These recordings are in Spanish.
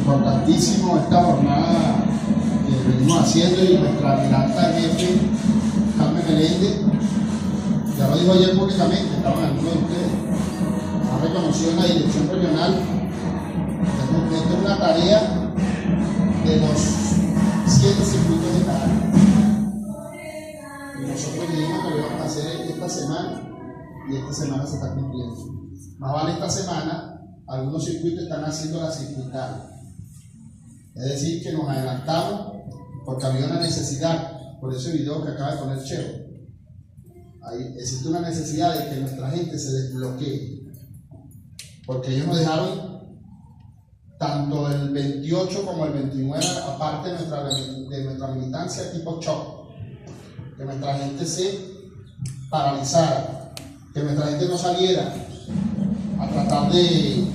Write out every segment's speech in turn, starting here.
importantísimo esta jornada que venimos haciendo, y nuestra almiranta jefe, Carmen Meléndez, ya lo dijo ayer públicamente, estaban algunos de ustedes, ha reconocido en la dirección regional que esta es una tarea de los 7 circuitos de Caracas. Y nosotros dijimos que lo íbamos a hacer esta semana, y esta semana se está cumpliendo. Más vale esta semana, algunos circuitos están haciendo la circuital. Es decir, que nos adelantamos porque había una necesidad, por ese video que acaba de poner Cheo. Ahí existe una necesidad de que nuestra gente se desbloquee, porque ellos nos dejaron tanto el 28 como el 29, aparte de nuestra militancia tipo shock, que nuestra gente se paralizara, que nuestra gente no saliera a tratar de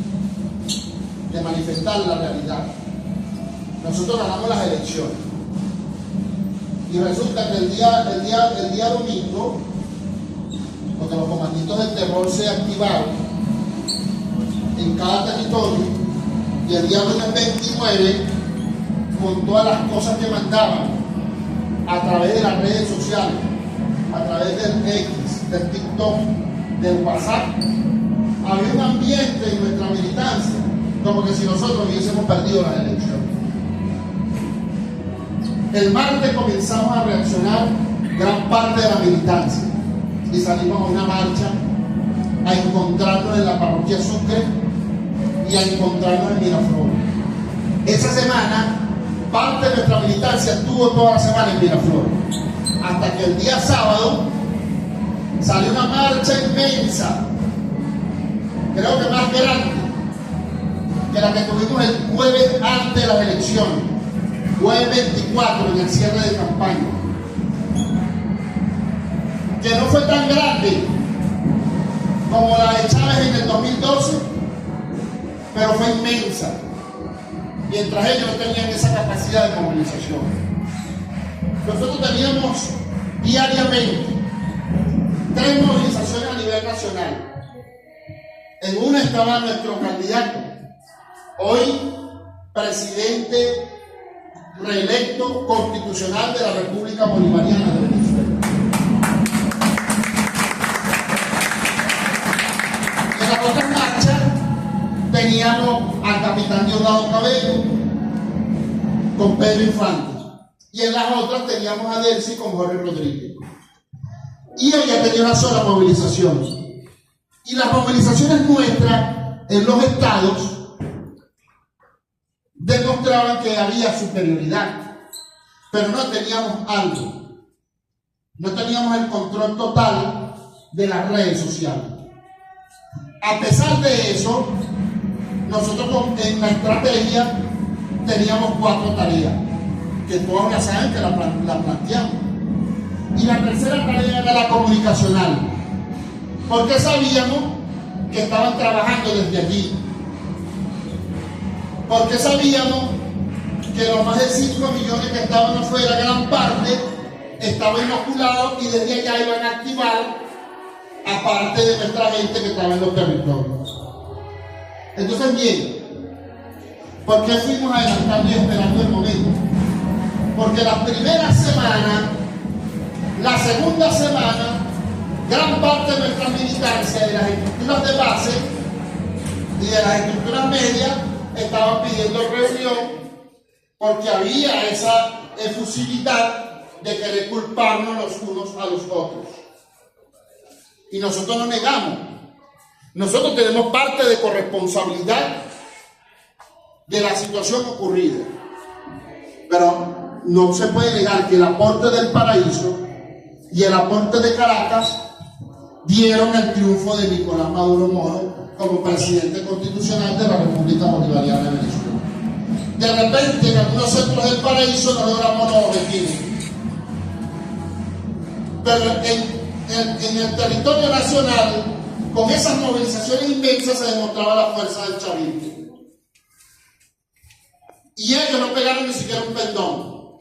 manifestar la realidad. Nosotros ganamos las elecciones y resulta que el día domingo, porque los comanditos del terror se activaron en cada territorio, y el día lunes 29, con todas las cosas que mandaban a través de las redes sociales, a través del X, del TikTok, del WhatsApp, había un ambiente en nuestra militancia como que si nosotros hubiésemos perdido las elecciones. El martes comenzamos a reaccionar gran parte de la militancia y salimos a una marcha a encontrarnos en la parroquia Sucre y a encontrarnos en Miraflores. Esa semana, parte de nuestra militancia estuvo toda la semana en Miraflores, hasta que el día sábado salió una marcha inmensa, creo que más grande que la que tuvimos el jueves antes de las elecciones, jueves 24, en el cierre de campaña, que no fue tan grande como la de Chávez en el 2012, pero fue inmensa, mientras ellos no tenían esa capacidad de movilización. Nosotros teníamos diariamente 3 movilizaciones a nivel nacional. En una estaba nuestro candidato, hoy presidente reelecto constitucional de la República Bolivariana de Venezuela. En las otras marchas teníamos al capitán Diosdado Cabello con Pedro Infante, y en las otras teníamos a Delcy con Jorge Rodríguez. Y hoy ya tenía una sola movilización. Y las movilizaciones nuestras en los estados demostraban que había superioridad, pero no teníamos algo, no teníamos el control total de las redes sociales. A pesar de eso, nosotros en la estrategia teníamos 4 tareas, que todos ya saben que la planteamos. Y la tercera tarea era la comunicacional, porque sabíamos que estaban trabajando desde allí, porque sabíamos que los más de 5 millones que estaban afuera, gran parte estaba inoculado, y desde allá iban a activar a parte de nuestra gente que estaba en los territorios. Entonces, bien, ¿por qué fuimos adelantando y esperando el momento? Porque la primera semana, la segunda semana, gran parte de nuestra militancia, de las estructuras de base y de las estructuras medias, estaban pidiendo reunión porque había esa efusividad de querer culparnos los unos a los otros. Y nosotros no negamos. Nosotros tenemos parte de corresponsabilidad de la situación ocurrida. Pero no se puede negar que el aporte del Paraíso y el aporte de Caracas dieron el triunfo de Nicolás Maduro Moro como presidente constitucional de la República Bolivariana de Venezuela. De repente, en algunos centros del Paraíso no logramos los objetivos, pero en el territorio nacional, con esas movilizaciones inmensas, se demostraba la fuerza del chavismo. Y ellos no pegaron ni siquiera un pendón,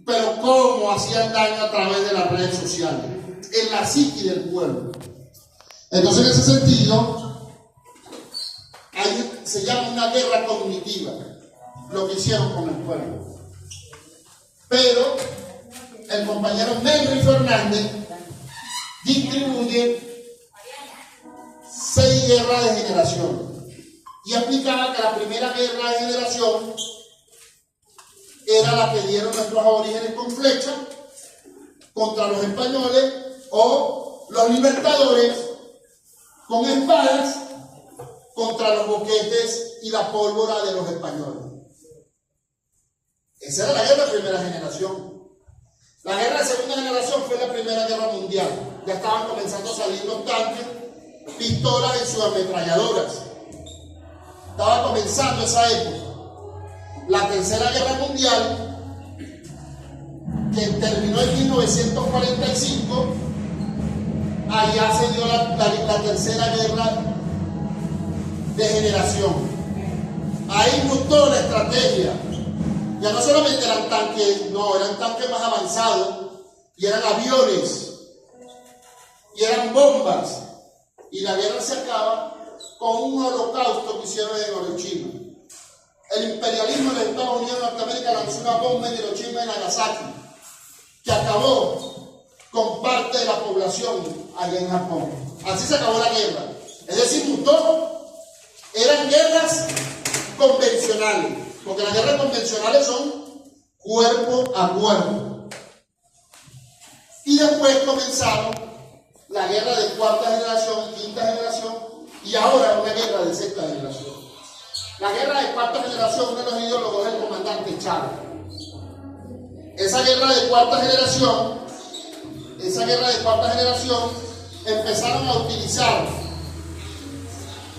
pero cómo hacían daño a través de las redes sociales, en la psique del pueblo. Entonces, en ese sentido, se llama una guerra cognitiva, lo que hicieron con el pueblo. Pero el compañero Henry Fernández distribuye 6 guerras de generación y explicaba que la primera guerra de generación era la que dieron nuestros aborígenes con flecha contra los españoles, o los libertadores con espadas contra los boquetes y la pólvora de los españoles. Esa era la guerra de primera generación. La guerra de segunda generación fue la primera guerra mundial. Ya estaban comenzando a salir los tanques, pistolas y sus ametralladoras. Estaba comenzando esa época. La tercera guerra mundial, que terminó en 1945, allá se dio la tercera guerra de generación. Ahí mutó la estrategia. Ya no solamente eran tanques, no, eran tanques más avanzados, y eran aviones, y eran bombas, y la guerra se acaba con un holocausto que hicieron en Hiroshima. El imperialismo de los Estados Unidos de Norteamérica lanzó una bomba en Hiroshima y Nagasaki, que acabó con parte de la población allá en Japón. Así se acabó la guerra. Es decir, mutó. Eran guerras convencionales, porque las guerras convencionales son cuerpo a cuerpo. Y después comenzaron la guerra de cuarta generación, quinta generación, y ahora una guerra de sexta generación. La guerra de cuarta generación, uno de los ideólogos es el comandante Chávez. Esa guerra de cuarta generación, empezaron a utilizar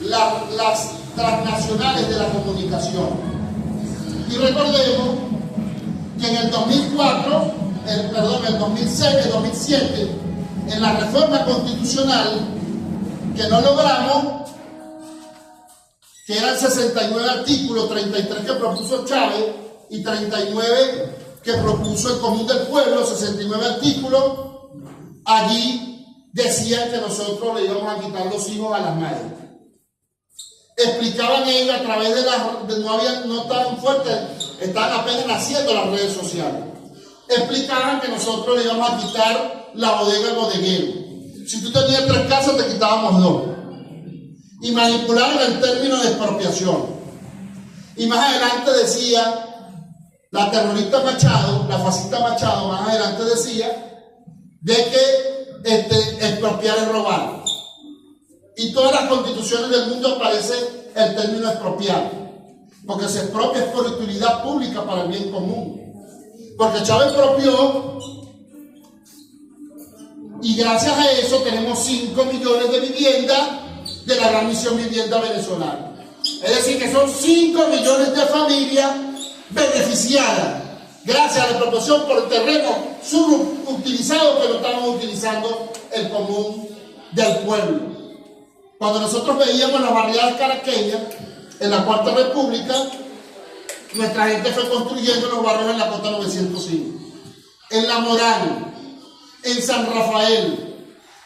las transnacionales de la comunicación. Y recordemos que en el 2004, el 2006, el 2007, en la reforma constitucional que no logramos, que eran 69 artículos, 33 que propuso Chávez y 39 que propuso el Común del Pueblo, 69 artículos, allí decían que nosotros le íbamos a quitar los hijos a las madres. Explicaban ellos a través de no estaban fuertes, estaban apenas naciendo las redes sociales. Explicaban que nosotros le íbamos a quitar la bodega al bodeguero. Si tú tenías 3 casas, te quitábamos 2. Y manipularon el término de expropiación. Y más adelante decía, la terrorista Machado, la fascista Machado, más adelante decía de que expropiar es robar. Y todas las constituciones del mundo aparece el término expropiar, porque se expropia es por utilidad pública para el bien común. Porque Chávez expropió, y gracias a eso tenemos 5 millones de viviendas de la Gran Misión Vivienda venezolana. Es decir, que son 5 millones de familias beneficiadas gracias a la expropiación por el terreno subutilizado que lo estamos utilizando el común del pueblo. Cuando nosotros veíamos las barriadas caraqueñas en la Cuarta República, nuestra gente fue construyendo los barrios en la Costa 905, en La Morán, en San Rafael,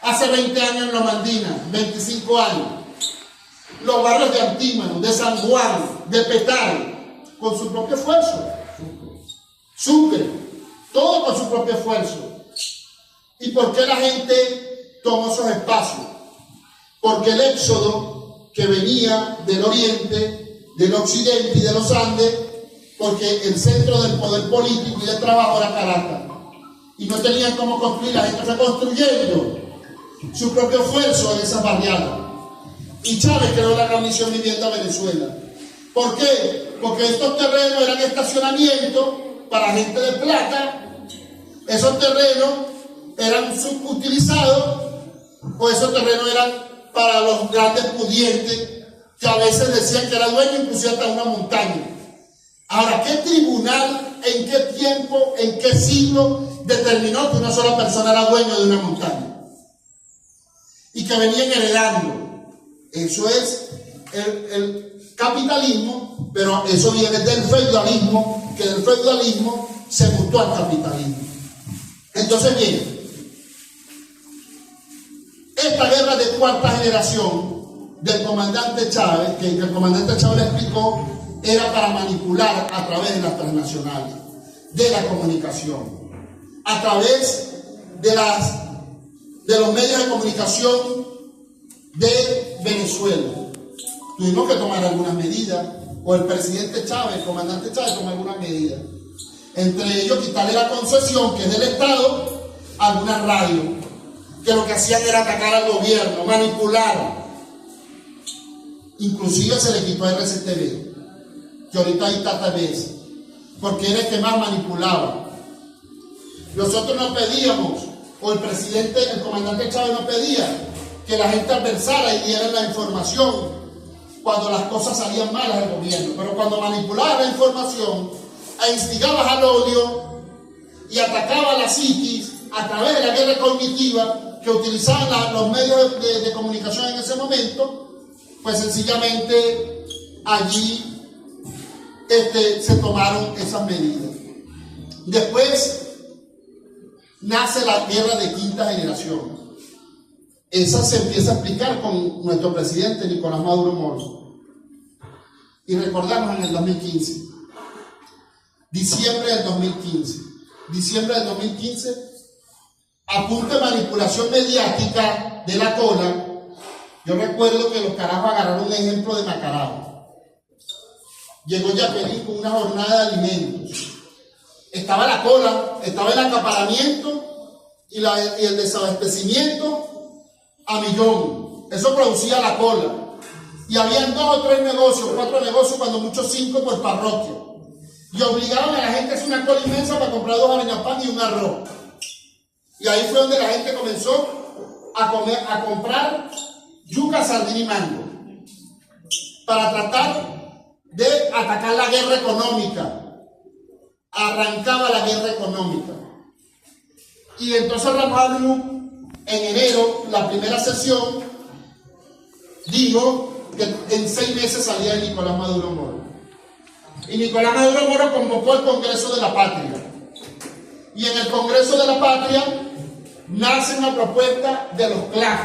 hace 20 años en Lomandina, 25 años, los barrios de Antímano, de San Juan, de Petare, con su propio esfuerzo, Sucre, todo con su propio esfuerzo. ¿Y por qué la gente tomó esos espacios? Porque el éxodo que venía del oriente, del occidente y de los Andes, porque el centro del poder político y del trabajo era Caracas, y no tenían cómo construir, la gente fue construyendo su propio esfuerzo en esas barriadas. Y Chávez creó la Gran Misión Vivienda Venezuela. ¿Por qué? Porque estos terrenos eran estacionamientos para gente de plata, esos terrenos eran subutilizados, o esos terrenos eran para los grandes pudientes, que a veces decían que era dueño, inclusive hasta una montaña. Ahora, ¿qué tribunal, en qué tiempo, en qué siglo determinó que una sola persona era dueño de una montaña? Y que venían heredando. Eso es el capitalismo, pero eso viene del feudalismo, que del feudalismo se mutó al capitalismo. Entonces, bien, esta guerra de cuarta generación del comandante Chávez, que el comandante Chávez le explicó, era para manipular a través de las transnacionales, de la comunicación, a través de los medios de comunicación de Venezuela. Tuvimos que tomar algunas medidas, o el presidente Chávez, el comandante Chávez tomó algunas medidas. Entre ellos, quitarle la concesión, que es del Estado, a algunas radios, que lo que hacían era atacar al gobierno, manipular. Inclusive se le quitó a RCTV, que ahorita hay TTV, porque era el que más manipulaba. Nosotros no pedíamos, o el presidente, el comandante Chávez no pedía que la gente adversara y diera la información cuando las cosas salían malas del gobierno, pero cuando manipulaba la información e instigaba al odio y atacaba la psiquis a través de la guerra cognitiva que utilizaban los medios de comunicación en ese momento, pues sencillamente allí se tomaron esas medidas. Después nace la guerra de quinta generación. Esa se empieza a explicar con nuestro presidente Nicolás Maduro Moro. Y recordamos en el 2015, diciembre del 2015, a punto de manipulación mediática de la cola. Yo recuerdo que los carajos agarraron un ejemplo de Macarao. Llegó Yapelín con una jornada de alimentos. Estaba la cola, estaba el acaparamiento y el desabastecimiento a millón. Eso producía la cola. Y habían 2 o 3 negocios, 4 negocios, cuando mucho 5 por parroquia. Y obligaban a la gente a hacer una cola inmensa para comprar 2 harina pan y un arroz. Y ahí fue donde la gente comenzó a comprar yuca, sardina y mango, para tratar de atacar la guerra económica. Arrancaba la guerra económica. Y entonces Ramón, en enero, la primera sesión, dijo que en 6 meses salía el Nicolás Maduro Moro. Y Nicolás Maduro Moro convocó el Congreso de la Patria. Y en el Congreso de la Patria nace una propuesta de los CLAF.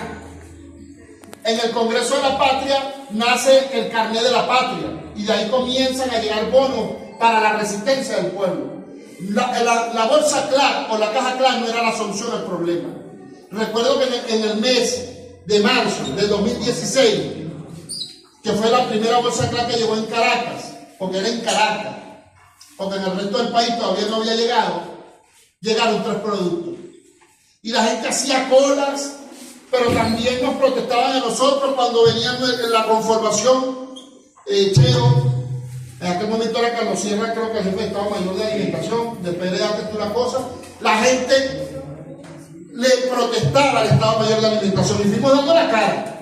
En el Congreso de la Patria nace el carnet de la patria. Y de ahí comienzan a llegar bonos para la resistencia del pueblo. La bolsa CLAF o la caja CLAF no era la solución al problema. Recuerdo que en el mes de marzo del 2016, que fue la primera bolsa CLAF que llegó en Caracas, porque era en Caracas, porque en el resto del país todavía no había llegado, llegaron 3 productos. Y la gente hacía colas, pero también nos protestaban a nosotros cuando venían en la conformación. Cheo, en aquel momento era Carlos Sierra, creo que el jefe de Estado Mayor de Alimentación, después de darte tú la cosa, la gente le protestaba al Estado Mayor de Alimentación y fuimos dando la cara.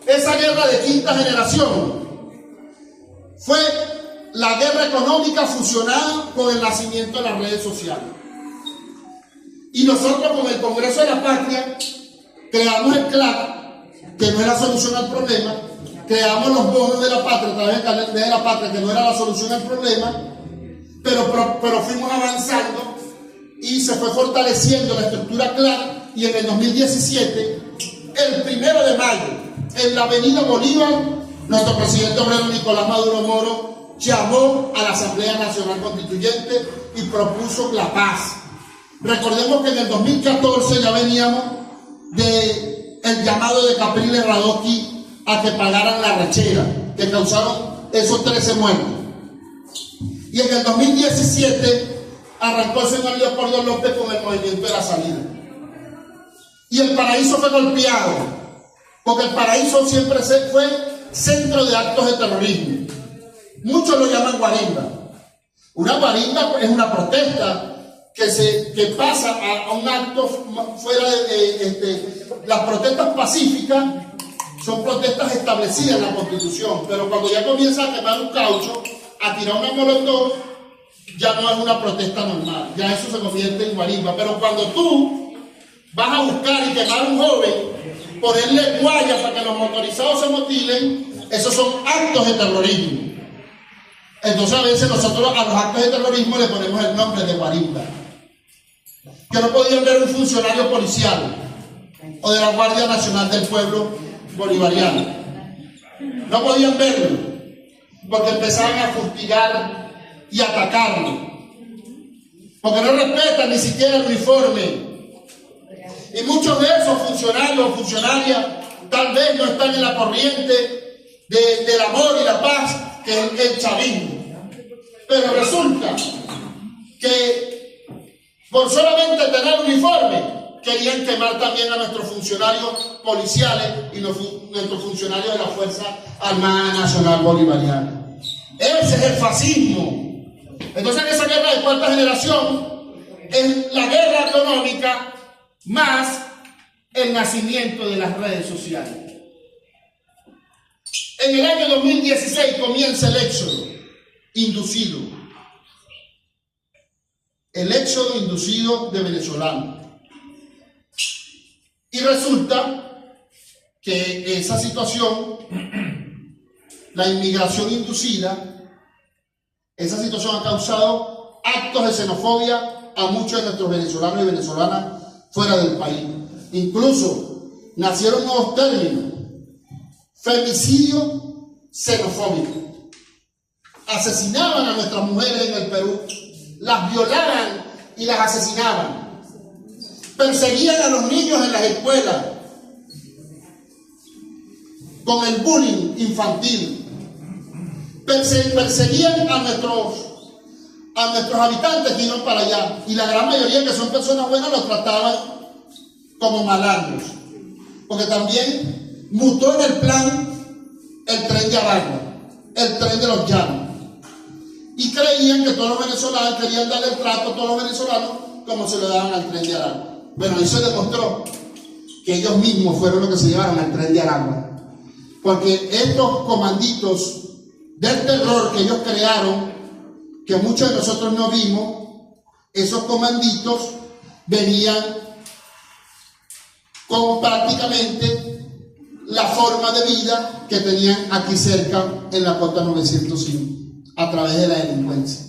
Esa guerra de quinta generación fue la guerra económica fusionada con el nacimiento de las redes sociales. Y nosotros con el Congreso de la Patria creamos el CLAP, que no era solución al problema, creamos los bonos de la patria a través del carnet de la patria, que no era la solución al problema, pero fuimos avanzando y se fue fortaleciendo la estructura CLAP. Y en el 2017, el 1 de mayo, en la avenida Bolívar, nuestro presidente obrero Nicolás Maduro Moro llamó a la Asamblea Nacional Constituyente y propuso la paz. Recordemos que en el 2014 ya veníamos del llamado de Capriles Radoski a que pagaran la rechera, que causaron esos 13 muertos. Y en el 2017 arrancó el señor Leopoldo López con el movimiento de la salida. Y el Paraíso fue golpeado, porque el Paraíso siempre fue centro de actos de terrorismo. Muchos lo llaman guarimba. Una guarimba es una protesta que pasa a un acto fuera de las protestas pacíficas. Son protestas establecidas en la Constitución, pero cuando ya comienza a quemar un caucho, a tirar una molotov, ya no es una protesta normal, ya eso se convierte en guarimba. Pero cuando tú vas a buscar y quemar a un joven, ponerle guayas para que los motorizados se motilen, esos son actos de terrorismo. Entonces a veces nosotros a los actos de terrorismo le ponemos el nombre de guarimba. Que no podían ver un funcionario policial o de la Guardia Nacional del Pueblo Bolivariano. no podían verlo, porque empezaban a fustigar y atacarlo, porque no respetan ni siquiera el uniforme. Y muchos de esos funcionarios o funcionarias tal vez no están en la corriente del amor y la paz que es el chavismo. Pero resulta que por solamente tener uniforme querían quemar también a nuestros funcionarios policiales y nuestros funcionarios de la Fuerza Armada Nacional Bolivariana. Ese es el fascismo. Entonces esa guerra de cuarta generación es la guerra económica más el nacimiento de las redes sociales. En el año 2016 comienza el éxodo inducido. El éxodo inducido de venezolanos. Y resulta que esa situación, la inmigración inducida, esa situación ha causado actos de xenofobia a muchos de nuestros venezolanos y venezolanas fuera del país. Incluso nacieron nuevos términos: femicidio xenofóbico. Asesinaban a nuestras mujeres en el Perú, las violaban y las asesinaban. Perseguían a los niños en las escuelas con el bullying infantil. Perseguían a nuestros habitantes que iban para allá, y la gran mayoría, que son personas buenas, los trataban como malandros, porque también mutó en el plan el tren de Aragua, el tren de los llanos, y creían que todos los venezolanos querían darle el trato a todos los venezolanos como se lo daban al tren de Aragua. Bueno, ahí se demostró que ellos mismos fueron los que se llevaron al tren de Aragua, porque estos comanditos del terror que ellos crearon, que muchos de nosotros no vimos, esos comanditos venían con prácticamente la forma de vida que tenían aquí cerca en la Cota 905, a través de la delincuencia.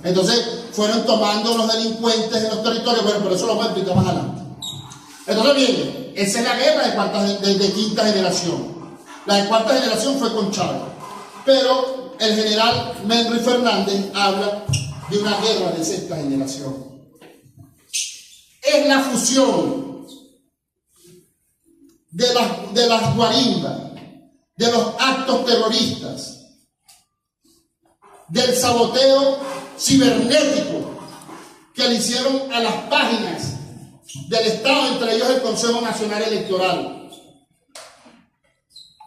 Entonces fueron tomando los delincuentes en los territorios. Bueno, por eso lo voy a explicar más adelante. Entonces, bien, esa es la guerra de quinta generación. La de cuarta generación fue con Chávez, pero el general Menry Fernández habla de una guerra de sexta generación. Es la fusión de las guarimbas, de los actos terroristas, del saboteo cibernético que le hicieron a las páginas del Estado, entre ellos el Consejo Nacional Electoral.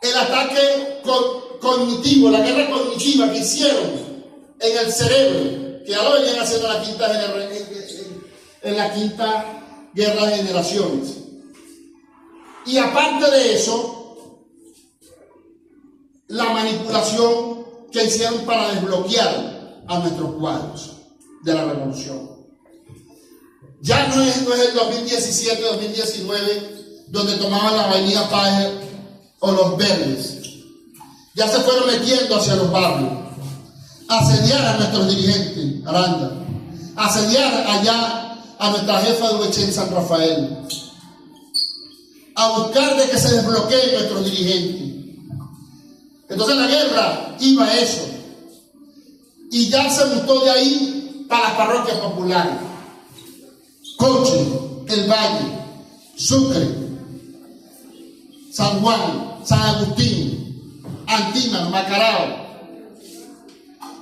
El ataque cognitivo, la guerra cognitiva que hicieron en el cerebro, que ya lo venían haciendo en la quinta guerra de generaciones. Y aparte de eso, la manipulación que hicieron para desbloquear a nuestros cuadros de la revolución. Ya no es el 2017-2019 donde tomaban la Avenida Páez o los Verdes. Ya se fueron metiendo hacia los barrios, a asediar a nuestros dirigentes, Aranda, a asediar allá a nuestra jefa de UH en San Rafael, a buscar de que se desbloqueen nuestros dirigentes. Entonces la guerra iba a eso, y ya se mutó de ahí para las parroquias populares: Coche, El Valle, Sucre, San Juan, San Agustín, Antímano, Macarao.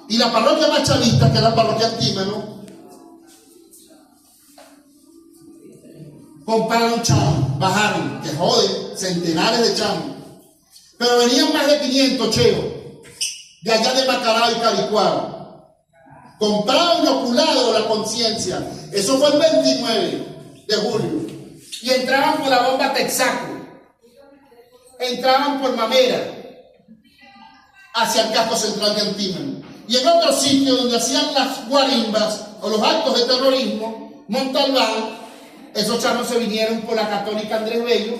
Y la parroquia más chavista, que es la parroquia Antímano, compraron chamos, bajaron, que jode, centenares de chamos. Pero venían más de 500 cheos de allá de Macarao y Caricuao. Compraron inoculado la conciencia. Eso fue el 29 de julio. Y entraban por la bomba Texaco, entraban por Mamera hacia el casco central de Antímano. Y en otros sitios donde hacían las guarimbas o los actos de terrorismo, Montalbán, esos chamos se vinieron por la Católica Andrés Bello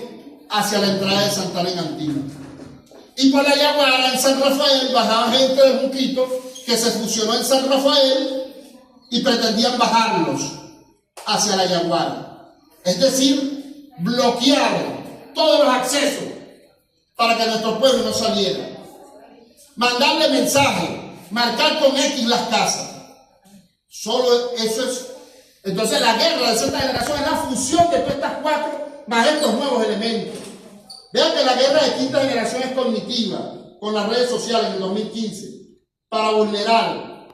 hacia la entrada de Santana en Antímano. Y por la Yaguara, en San Rafael, bajaba gente de Junquito que se fusionó en San Rafael y pretendían bajarlos hacia la Yaguara. Es decir, bloquear todos los accesos para que nuestro pueblo no saliera. Mandarle mensaje, marcar con X las casas. Solo eso es. Entonces la guerra de cierta generación es la fusión de todas estas cuatro más estos nuevos elementos. Vean que la guerra de quinta generación es cognitiva, con las redes sociales en el 2015, para vulnerar,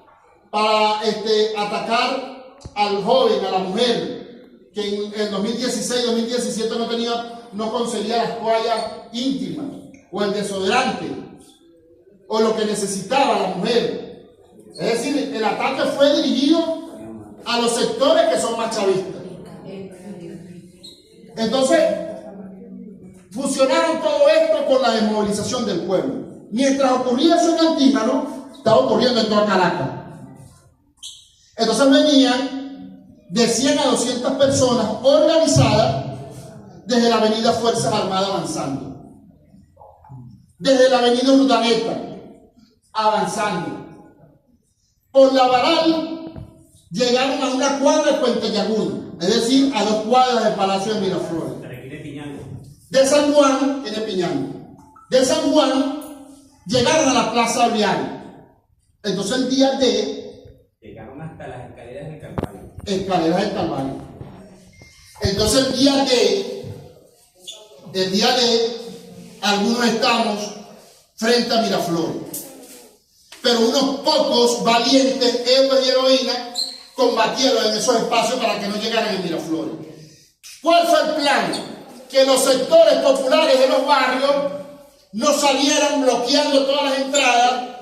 para atacar al joven, a la mujer, que en el 2016, 2017 no conseguía las toallas íntimas, o el desodorante, o lo que necesitaba la mujer. Es decir, el ataque fue dirigido a los sectores que son más chavistas. Entonces, fusionaron todo esto con la desmovilización del pueblo. Mientras ocurría eso en Antímano, estaba ocurriendo en toda Caracas. Entonces venían de 100 a 200 personas organizadas desde la avenida Fuerzas Armadas avanzando, desde la avenida Urdaneta avanzando, por la Baral llegaron a una cuadra de Puente Laguna, es decir, a 2 cuadras del Palacio de Miraflores. De San Juan, tiene Piñango. De San Juan llegaron a la Plaza Avial. Entonces el día de... llegaron hasta las escaleras del Calvario. Escaleras del Calvario. Entonces el día de, algunos estamos frente a Miraflores. Pero unos pocos valientes, héroes y heroínas, combatieron en esos espacios para que no llegaran a Miraflores. ¿Cuál fue el plan? Que los sectores populares de los barrios no salieran bloqueando todas las entradas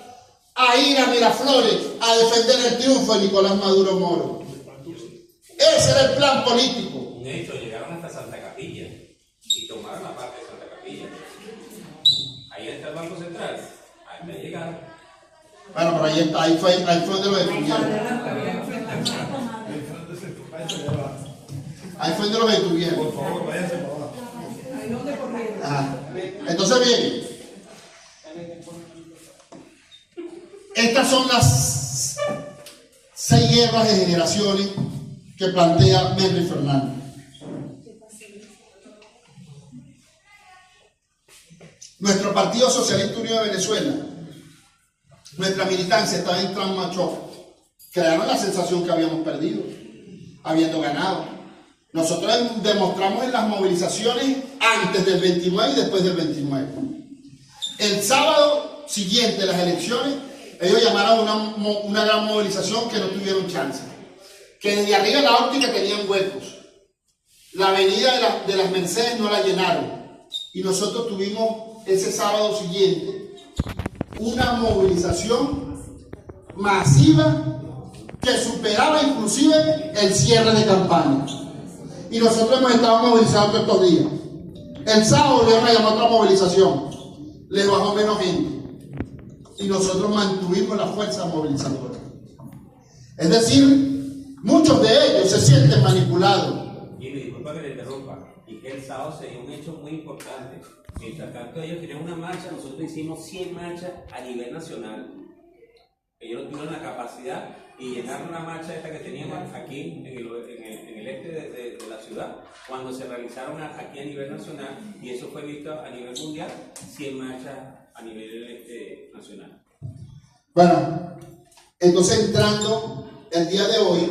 a ir a Miraflores a defender el triunfo de Nicolás Maduro Moro. Ese era el plan político. De hecho, llegaron hasta Santa Capilla y tomaron la parte de Santa Capilla. Ahí está el Banco Central. Ahí me llegaron. Bueno, pero ahí está, ahí fue donde lo detuvieron. Ahí fue donde lo detuvieron. Por favor, váyanse para abajo. Ajá. Entonces, bien, estas son las 6 guerras de generaciones que plantea Henry Fernández. Nuestro Partido Socialista Unido de Venezuela, nuestra militancia estaba en Transmacho. Crearon la sensación que habíamos perdido, habiendo ganado. Nosotros demostramos en las movilizaciones antes del 29 y después del 29. El sábado siguiente a las elecciones, ellos llamaron una gran movilización que no tuvieron chance. Que desde arriba de la óptica tenían huecos. La avenida de las Mercedes no la llenaron. Y nosotros tuvimos ese sábado siguiente una movilización masiva que superaba inclusive el cierre de campaña. Y nosotros hemos estado movilizados todos estos días. El sábado volvieron a llamar otra movilización. Les bajó menos gente. Y nosotros mantuvimos la fuerza movilizadora. Es decir, muchos de ellos se sienten manipulados. Y me disculpa que le interrumpa. Y que el sábado sería un hecho muy importante. Mientras tanto ellos querían una marcha, nosotros hicimos 100 marchas a nivel nacional. Ellos no tuvieron la capacidad y llenaron una marcha esta que teníamos aquí en el este de la ciudad, cuando se realizaron aquí a nivel nacional, y eso fue visto a nivel mundial, 100 marchas a nivel nacional. Bueno, entonces entrando el día de hoy,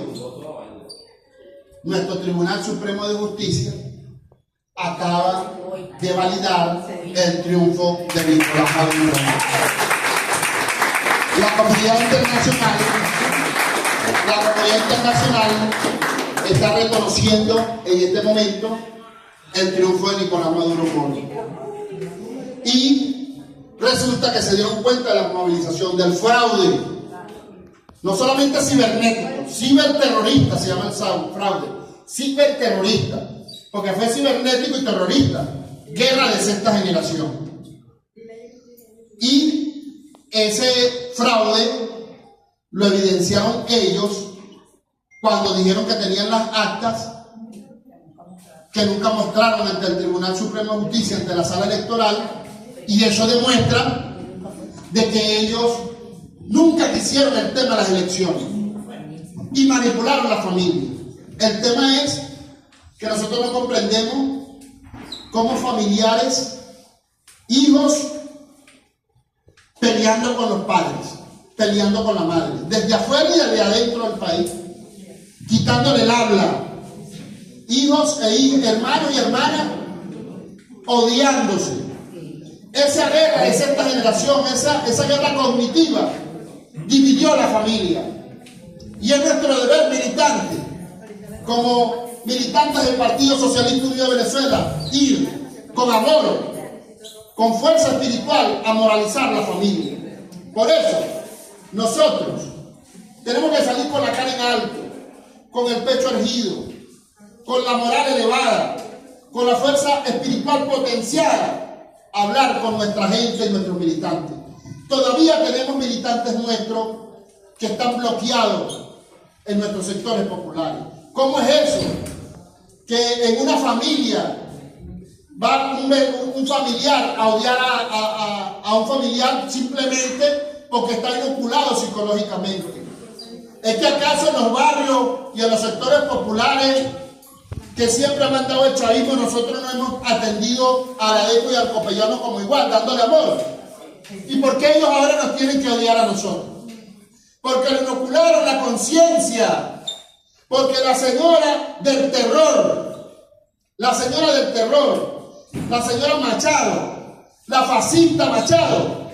nuestro Tribunal Supremo de Justicia acaba de validar el triunfo de Nicolás Maduro. La comunidad internacional está reconociendo en este momento el triunfo de Nicolás Maduro Moro. Y resulta que se dieron cuenta de la movilización del fraude, no solamente cibernético, ciberterrorista se llama el fraude, ciberterrorista, porque fue cibernético y terrorista, guerra de sexta generación. Y ese fraude lo evidenciaron ellos cuando dijeron que tenían las actas que nunca mostraron ante el Tribunal Supremo de Justicia, ante la sala electoral, y eso demuestra de que ellos nunca quisieron el tema de las elecciones y manipularon a la familia. El tema es que nosotros no comprendemos cómo familiares hijos peleando con los padres, peleando con la madre, desde afuera y desde adentro del país, quitándole el habla, hijos e hijas, hermanos y hermanas odiándose. Esa guerra, esa generación, esa guerra cognitiva dividió la familia. Y es nuestro deber militante, como militantes del Partido Socialista Unido de Venezuela, ir con amor, con fuerza espiritual a moralizar la familia. Por eso, nosotros tenemos que salir con la cara en alto, con el pecho erguido, con la moral elevada, con la fuerza espiritual potenciada, a hablar con nuestra gente y nuestros militantes. Todavía tenemos militantes nuestros que están bloqueados en nuestros sectores populares. ¿Cómo es eso? Que en una familia va un familiar a odiar a un familiar simplemente porque está inoculado psicológicamente. ¿Es que acaso en los barrios y en los sectores populares que siempre han mandado el chavismo, nosotros no hemos atendido a la ADECO y al copellano como igual, dándole amor? ¿Y por qué ellos ahora nos tienen que odiar a nosotros? Porque le inocularon la conciencia, porque la señora del terror, la señora Machado, la fascista Machado,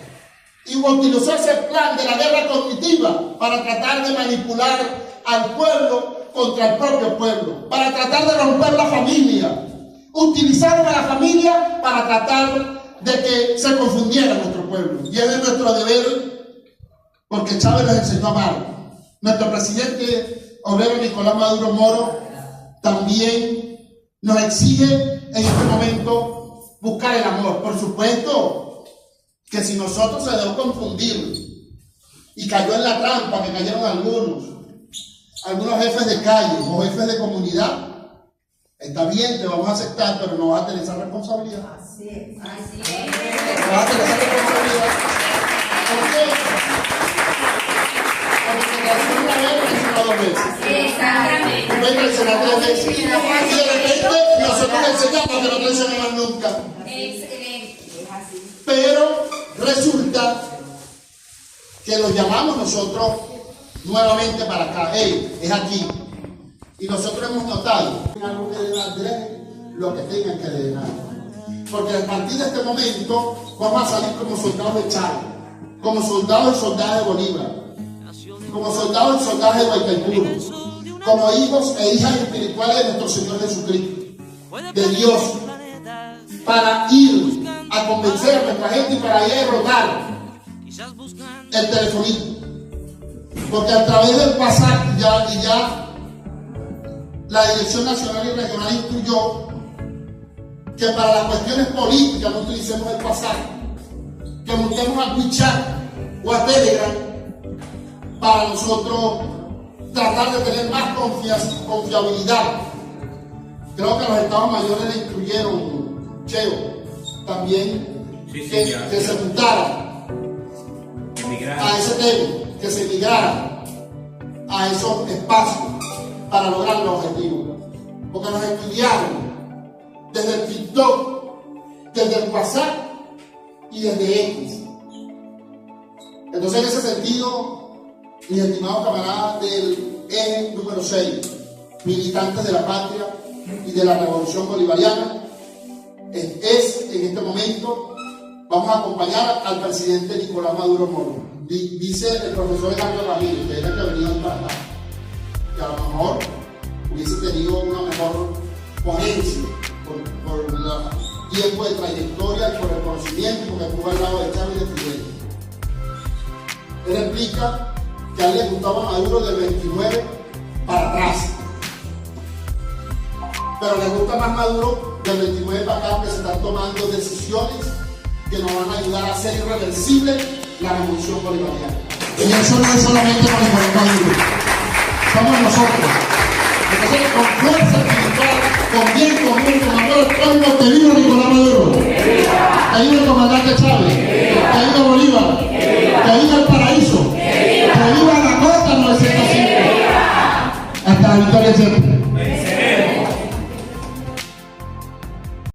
y utilizó ese plan de la guerra cognitiva para tratar de manipular al pueblo contra el propio pueblo, para tratar de romper la familia. Utilizaron a la familia para tratar de que se confundiera nuestro pueblo. Y es nuestro deber, porque Chávez nos enseñó a amar. Nuestro presidente obrero Nicolás Maduro Moro también nos exige en este momento buscar el amor. Por supuesto que si nosotros se dejó confundir y cayó en la trampa que cayeron algunos jefes de calle o jefes de comunidad, está bien, te vamos a aceptar, pero no vas a tener esa responsabilidad. Así es. No vas a tener esa responsabilidad. ¿Por qué? Porque te traicionó una vez, te traicionó dos veces. Exactamente. Me traicionó tres veces. Y de repente nosotros le enseñamos que no traicionemos nunca. Excelente. Es así. Pero resulta que los llamamos nosotros nuevamente para acá. Hey, es aquí. Y nosotros hemos notado algo que deben lo que tengan que drenar. Porque a partir de este momento vamos a salir como soldados de Chávez, como soldados y soldadas de Bolívar, como soldados y soldadas de Guaycaipuro, como hijos e hijas espirituales de nuestro Señor Jesucristo, de Dios, para ir a convencer a nuestra gente y para ir a derrotar el telefonito. Porque a través del WhatsApp ya la Dirección Nacional y Regional instruyó que para las cuestiones políticas no utilicemos el WhatsApp, que montemos a WeChat o a Telegram para nosotros tratar de tener más confiabilidad. Creo que los estados mayores le instruyeron, Cheo, también que se juntara a ese tema, que se migrara a esos espacios para lograr los objetivos. Porque nos estudiaron desde el TikTok, desde el WhatsApp y desde X. Entonces, en ese sentido, mis estimados camaradas del eje número 6, militantes de la patria y de la revolución bolivariana, es en este momento, vamos a acompañar al presidente Nicolás Maduro Moro. Dice el profesor Alejandro Ramírez, que era que venía para acá, que a lo mejor hubiese tenido una mejor ponencia por el tiempo de trayectoria y por el conocimiento, porque estuvo al lado de Chávez y de Fidel. Él explica que a él le gustaba Maduro del 29 para atrás, pero le gusta más Maduro del 29 para acá, que se están tomando decisiones que nos van a ayudar a hacer irreversible la revolución bolivariana. Y eso no es solamente con Nicolás Maduro, somos nosotros. Entonces, con fuerza espiritual, con bien común, con amor al prójimo, te digo Nicolás Maduro, te digo el comandante Chávez, te digo Bolívar,